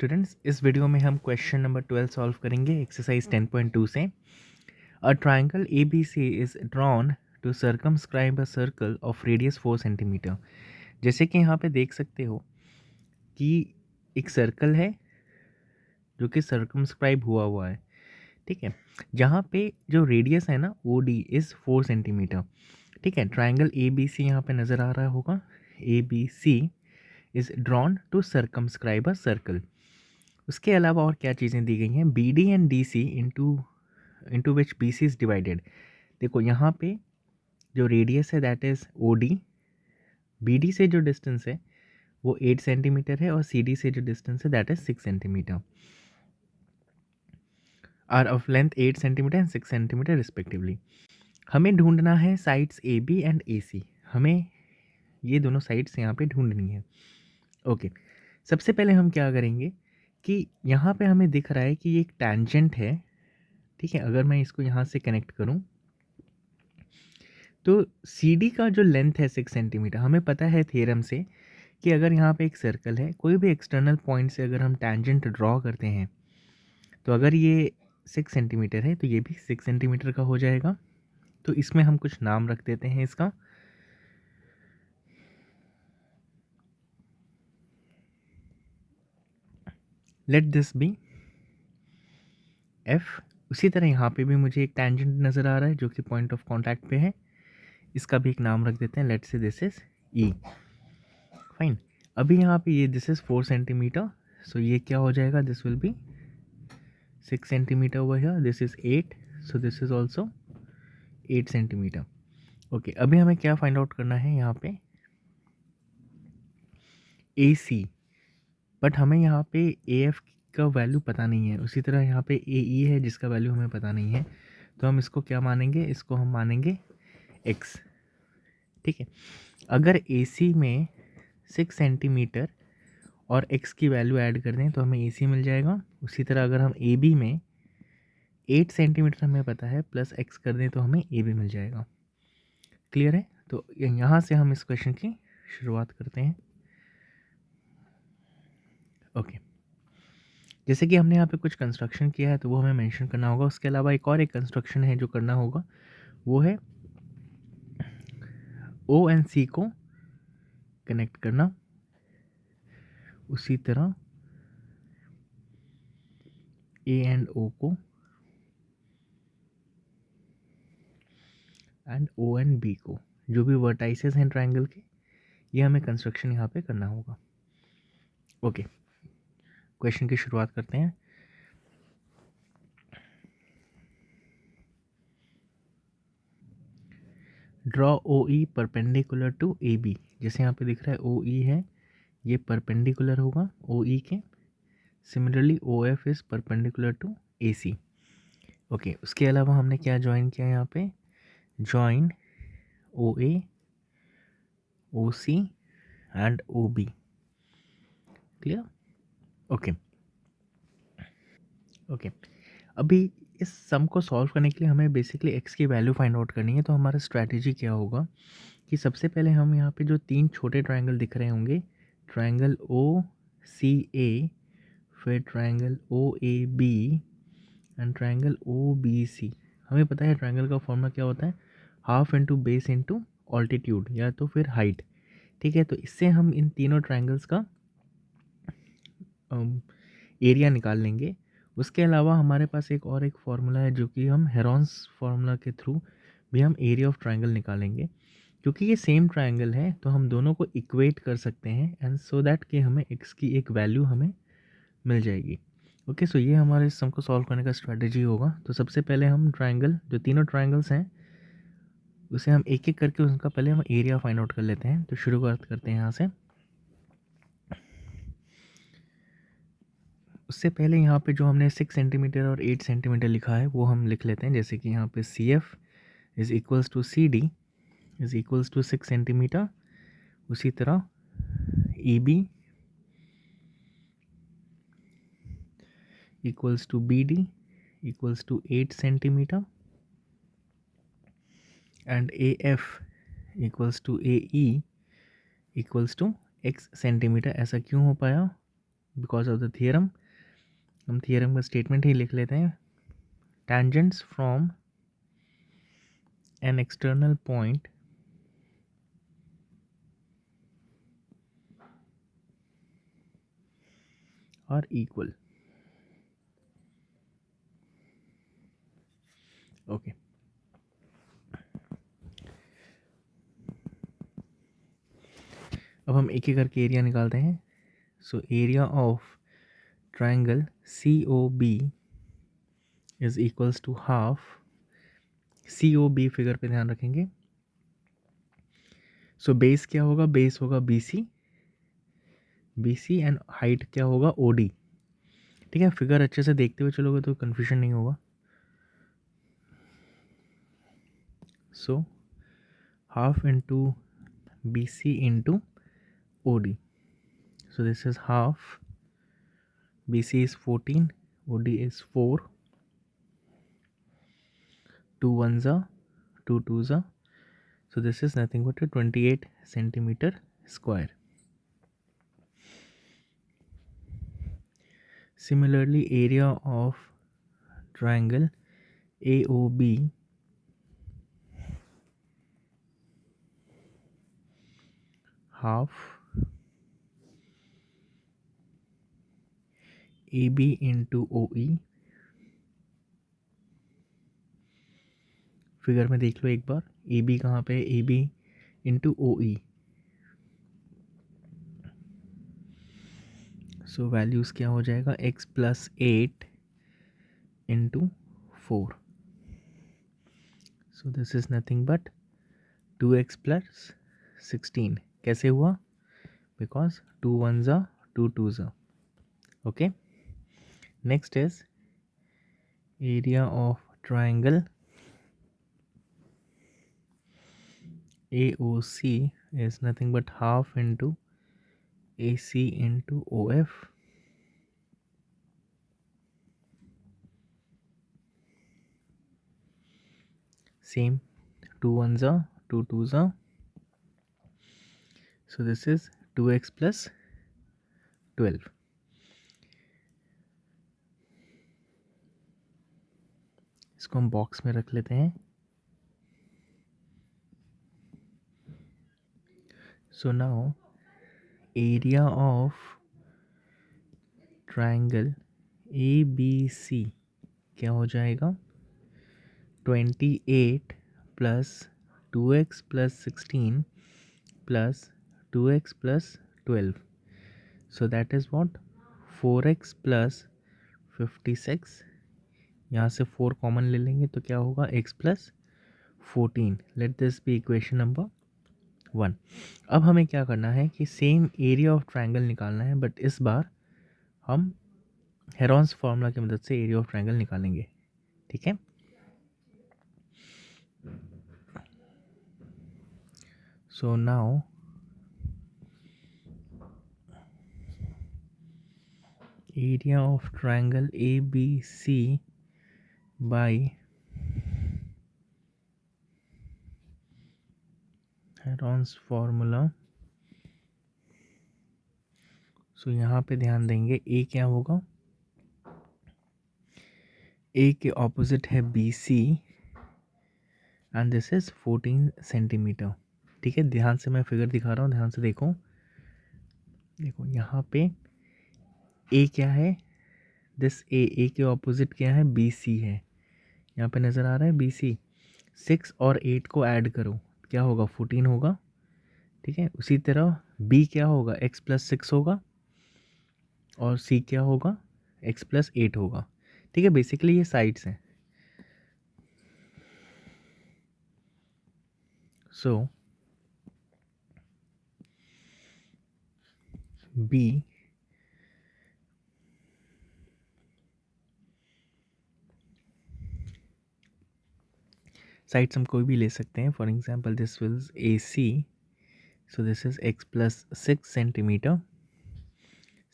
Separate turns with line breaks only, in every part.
Students, इस video में हम क्वेश्चन नंबर 12 सॉल्व करेंगे एक्सरसाइज 10.2 से। A triangle A B C is drawn to circumscribe a circle of radius 4 centimetre. जैसे कि यहाँ पे देख सकते हो कि एक सर्कल है जो कि सर्कमस्क्राइब हुआ हुआ है, ठीक है, जहाँ पे जो रेडियस है ना ओ डी इज़ 4 सेंटीमीटर। ठीक है, ट्राइंगल ए बी सी यहाँ पे नज़र आ रहा होगा। A B C is drawn to circumscribe a circle. उसके अलावा और क्या चीज़ें दी गई हैं, B D and D C into which B C is divided. देखो यहाँ पे जो रेडियस है that is O D, B D से जो डिस्टेंस है वो 8 सेंटीमीटर है और सी डी से जो डिस्टेंस है that is 6 centimetre, are of length 8 centimetre and 6 centimetre respectively. हमें ढूंढना है sides A B and A C. हमें ये दोनों साइड्स यहाँ पे ढूंढनी है। ओके, सबसे पहले हम क्या करेंगे कि यहाँ पे हमें दिख रहा है कि ये एक टैंजेंट है। ठीक है, अगर मैं इसको यहाँ से कनेक्ट करूँ तो सी डी का जो लेंथ है 6 सेंटीमीटर, हमें पता है थ्योरम से कि अगर यहाँ पे एक सर्कल है, कोई भी एक्सटर्नल पॉइंट से अगर हम टैंजेंट ड्रॉ करते हैं तो अगर ये 6 सेंटीमीटर है तो ये भी 6 सेंटीमीटर का हो जाएगा। तो इसमें हम कुछ नाम रख देते हैं इसका। Let this be F. उसी तरह यहाँ पे भी मुझे एक टैंजेंट नज़र आ रहा है जो कि पॉइंट ऑफ कॉन्टैक्ट पे है, इसका भी एक नाम रख देते हैं। लेट से दिस इज ई। फाइन। अभी यहाँ पे ये दिस इज़ 4 सेंटीमीटर, सो ये क्या हो जाएगा, this will B 6 centimetre over here, this is 8, so this is also 8 centimetre. Okay, अभी हमें क्या फाइंड आउट करना है यहाँ पे, ए सी, बट हमें यहाँ पे ए एफ का वैल्यू पता नहीं है। उसी तरह यहाँ पे ए ई है जिसका वैल्यू हमें पता नहीं है, तो हम इसको क्या मानेंगे, इसको हम मानेंगे एक्स। ठीक है, अगर ए सी में 6 सेंटीमीटर और x की वैल्यू ऐड कर दें तो हमें ए सी मिल जाएगा। उसी तरह अगर हम ए बी में 8 सेंटीमीटर हमें पता है प्लस x कर दें तो हमें ए बी मिल जाएगा। क्लियर है? तो यहाँ से हम इस क्वेश्चन की शुरुआत करते हैं। ओके, जैसे कि हमने यहाँ पे कुछ कंस्ट्रक्शन किया है तो वो हमें मेंशन करना होगा। उसके अलावा एक कंस्ट्रक्शन है जो करना होगा, वो है ओ एंड सी को कनेक्ट करना। उसी तरह ए एंड ओ को, एंड ओ एंड बी को, जो भी वर्टाइसेस हैं ट्राइंगल के, ये हमें कंस्ट्रक्शन यहाँ पे करना होगा। ओके, क्वेश्चन की शुरुआत करते हैं। Draw O E perpendicular to A B. जैसे यहाँ पे दिख रहा है ओ ई है, ये परपेंडिकुलर होगा ओ ई के। Similarly O F is perpendicular to A C. Okay, उसके अलावा हमने क्या ज्वाइन किया यहाँ पे, join O A, O C and O B. Clear? Okay okay, अभी इस सम को सॉल्व करने के लिए हमें बेसिकली एक्स की वैल्यू फाइंड आउट करनी है। तो हमारा स्ट्रैटेजी क्या होगा कि सबसे पहले हम यहाँ पे जो 3 छोटे ट्रायंगल दिख रहे होंगे, ट्रायंगल ओ सी ए, फिर triangle O A B and triangle O B C. हमें पता है ट्रायंगल का फॉर्मूला क्या होता है, half into base into altitude या तो फिर हाइट। ठीक है, तो इससे हम इन तीनों ट्रायंगल्स का एरिया निकाल लेंगे। उसके अलावा हमारे पास एक फार्मूला है जो कि हम हेरॉन्स फार्मूला के थ्रू भी हम एरिया ऑफ ट्रायंगल निकालेंगे। क्योंकि ये सेम ट्रायंगल है तो हम दोनों को इक्वेट कर सकते हैं एंड सो दैट कि हमें एक्स की एक वैल्यू हमें मिल जाएगी। ओके, सो ये हमारे इस सम को सॉल्व करने का स्ट्रेटजी होगा। तो सबसे पहले हम ट्रायंगल, जो तीनों ट्रायंगल्स हैं, उसे हम एक एक करके उनका पहले हम एरिया फाइंड आउट कर लेते हैं। तो शुरुआत करते हैं यहाँ से। उससे पहले यहाँ पे जो हमने 6 सेंटीमीटर और 8 सेंटीमीटर लिखा है वो हम लिख लेते हैं। जैसे कि यहाँ पे C F is equals to C D is equals to 6 centimetre. उसी तरह E B equals to B D equals to 8 centimetre and A F equals to A E equals to x centimetre. ऐसा क्यों हो पाया, because of the theorem हम theorem का statement ही लिख लेते हैं. Tangents from an external point are equal. Okay. अब हम एक एक करके एरिया निकालते हैं. So area of triangle COB is equals to half. COB figure पे ध्यान रखेंगे. सो बेस क्या होगा? बेस होगा BC एंड हाइट क्या होगा? OD. ठीक है, फिगर अच्छे से देखते हुए चलोगे तो कन्फ्यूजन नहीं होगा. So half into BC into OD. So this is half. BC is 14, OD is 4. 2 ones are 2 twos are. So this is nothing but a 28 centimeter square. Similarly, area of triangle AOB half AB into OE. Figure में देख लो एक बार, AB कहाँ पे है? AB into OE. सो values क्या हो जाएगा? x plus 8 into 4. So this is nothing but 2x plus 16. कैसे हुआ? Because 2 ones are 2 twos are. Okay. Next is area of triangle AOC is nothing but half into AC into OF. Same, 2 ones are 2 twos are. So this is 2x plus 12. इसको हम box में रख लेते हैं. So now area of triangle ABC क्या हो जाएगा? 28 plus 2x plus 16 plus 2x plus 12. So that is what? 4x plus 56. यहाँ से 4 कॉमन ले लेंगे तो क्या होगा? x plus 14. Let this be equation number 1. अब हमें क्या करना है कि सेम एरिया ऑफ ट्रायंगल निकालना है, बट इस बार हम हेरॉन्स फार्मूला की मदद से एरिया ऑफ ट्रायंगल निकालेंगे. ठीक है. So now area of triangle ABC by Heron's formula. सो यहाँ पे ध्यान देंगे, A क्या होगा? A के ऑपोजिट है BC and this is 14 centimetre. ठीक है, ध्यान से मैं फिगर दिखा रहा हूँ, ध्यान से देखो. देखो यहाँ पे A क्या है? दिस A के ऑपोजिट क्या है? BC है. यहाँ पे नज़र आ रहा है BC. 6 और 8 को ऐड करो, क्या होगा? 14 होगा. ठीक है, उसी तरह B क्या होगा? x प्लस 6 होगा और C क्या होगा? x प्लस 8 होगा. ठीक है, बेसिकली ये साइड्स हैं. सो B साइड्स हम कोई भी ले सकते हैं. For example this will AC. So this is x plus 6 centimetre.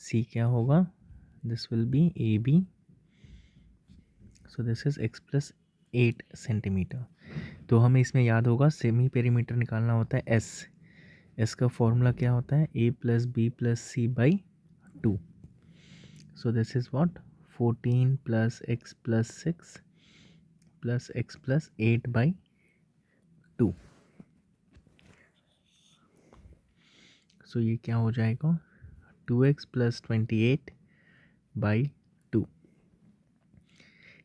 C क्या होगा? This will B AB. So this is x plus 8 centimetre. तो हमें इसमें याद होगा सेमी पेरीमीटर निकालना होता है S का फॉर्मूला क्या होता है? A plus B plus C by 2. So this is what? 14 plus x plus 6 plus x plus 8 by 2. So ये क्या हो जाएगा? 2x plus 28 by 2.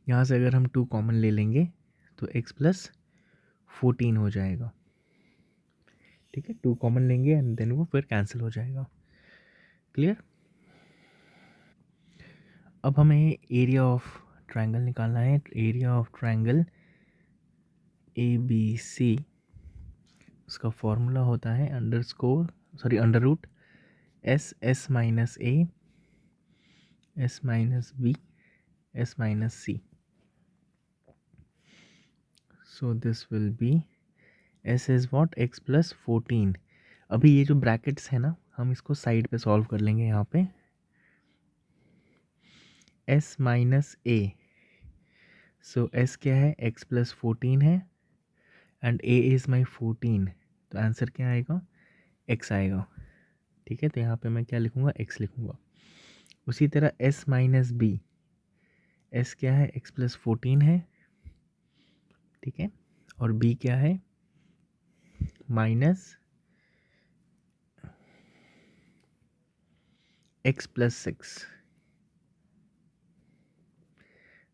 यहाँ से अगर हम 2 कॉमन ले लेंगे तो x plus 14 हो जाएगा. ठीक है, 2 कॉमन लेंगे एंड देन वो फिर कैंसिल हो जाएगा. क्लियर? अब हमें एरिया ऑफ ट्रायंगल निकालना है. एरिया ऑफ ट्रायंगल ABC, उसका फॉर्मूला होता है under root S minus A S minus B S minus C. So this will be S is what? X plus 14. अभी ये जो ब्रैकेट्स है ना, हम इसको साइड पे सॉल्व कर लेंगे. यहाँ पे एस माइनस ए. सो एस क्या है? एक्स प्लस 14 है एंड ए इज़ माई 14. तो आंसर क्या आएगा? एक्स आएगा. ठीक है, तो यहाँ पे मैं क्या लिखूँगा? एक्स लिखूँगा. उसी तरह एस माइनस बी. एस क्या है? एक्स प्लस 14 है. ठीक है, और बी क्या है? Minus x plus 6.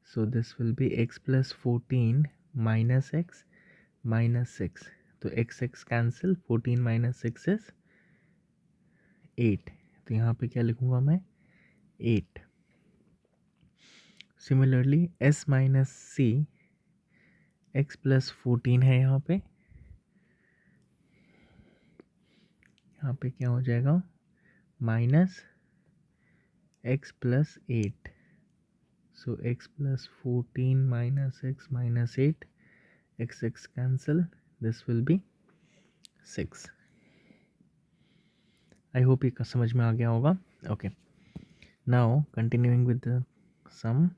So this will be x plus 14 minus x minus 6. तो x cancel, 14 minus 6 is 8. तो यहाँ पे क्या लिखूँगा मैं? 8. Similarly s minus c, x plus 14 है यहाँ पे. यहाँ पे क्या हो जाएगा? Minus x plus 8. So x plus 14 minus x minus 8, x cancel, this will be 6. I hope ये समझ में आ गया होगा. Okay, now continuing with the sum.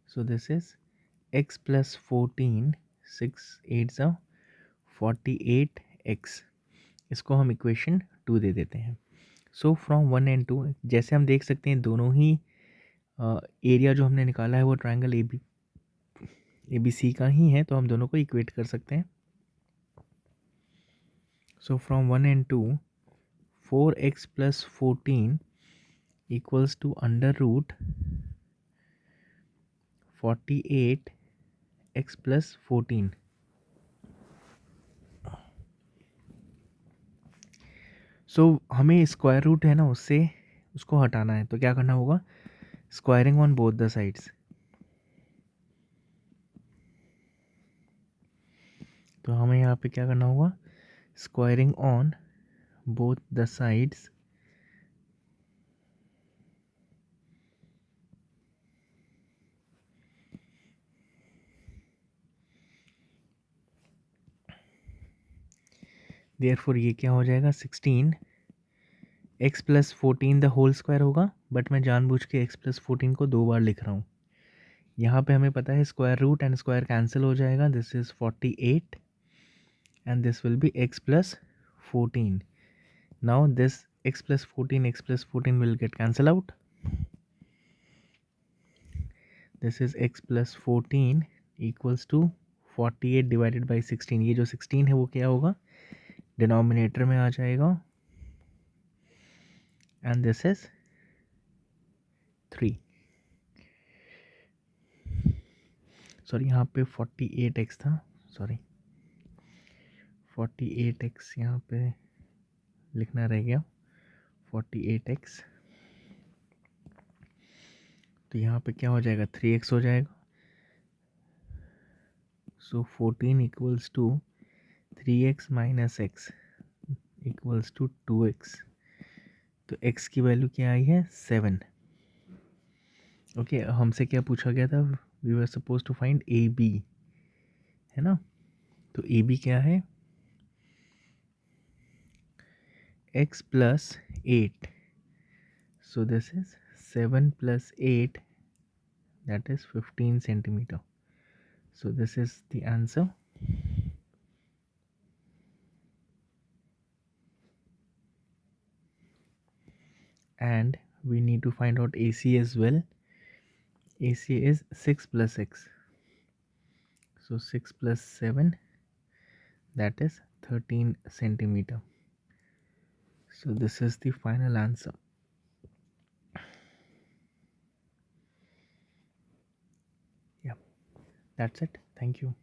So this is x plus 14, 6 8 ज़ा 48x. इसको हम इक्वेशन 2 दे देते हैं. सो फ्रॉम 1 and 2, जैसे हम देख सकते हैं दोनों ही एरिया जो हमने निकाला है वो ट्रायंगल ए बी सी का ही है, तो हम दोनों को इक्वेट कर सकते हैं. So from 1 and 2, 4x plus 14 equals to under root 48x plus 14. सो हमें स्क्वायर रूट है ना, उससे उसको हटाना है. तो क्या करना होगा? Squaring on both the sides. तो हमें यहाँ पे क्या करना होगा? Squaring on both the sides. Therefore ये क्या हो जाएगा? 16 x plus 14 the whole square होगा. बट मैं जानबूझ के x प्लस 14 को 2 बार लिख रहा हूँ. यहाँ पे हमें पता है square root and square cancel हो जाएगा. This is 48 and this will be x plus 14. Now this x plus 14 will get cancel out. This is x plus 14 equals to 48 divided by 16. ये जो 16 है वो क्या होगा? डिनोमिनेटर में आ जाएगा. And this is 3. सॉरी, यहाँ पे 48x था. सॉरी, 48x यहाँ पे लिखना रह गया. 48x. तो यहाँ पे क्या हो जाएगा? 3x हो जाएगा. So 14 equals to 3x minus x equals to 2x. तो x की वैल्यू क्या आई है? 7. ओके, हमसे क्या पूछा गया था? We were suppose to find A B, है ना. तो ए बी क्या है? x plus 8. So this is 7 plus 8, that is 15 centimeter. So this is the answer. and we need to find out AC as well. AC is 6 plus 6, so 6 plus 7, that is 13 centimeter. So this is the final answer. Yeah, that's it. Thank you.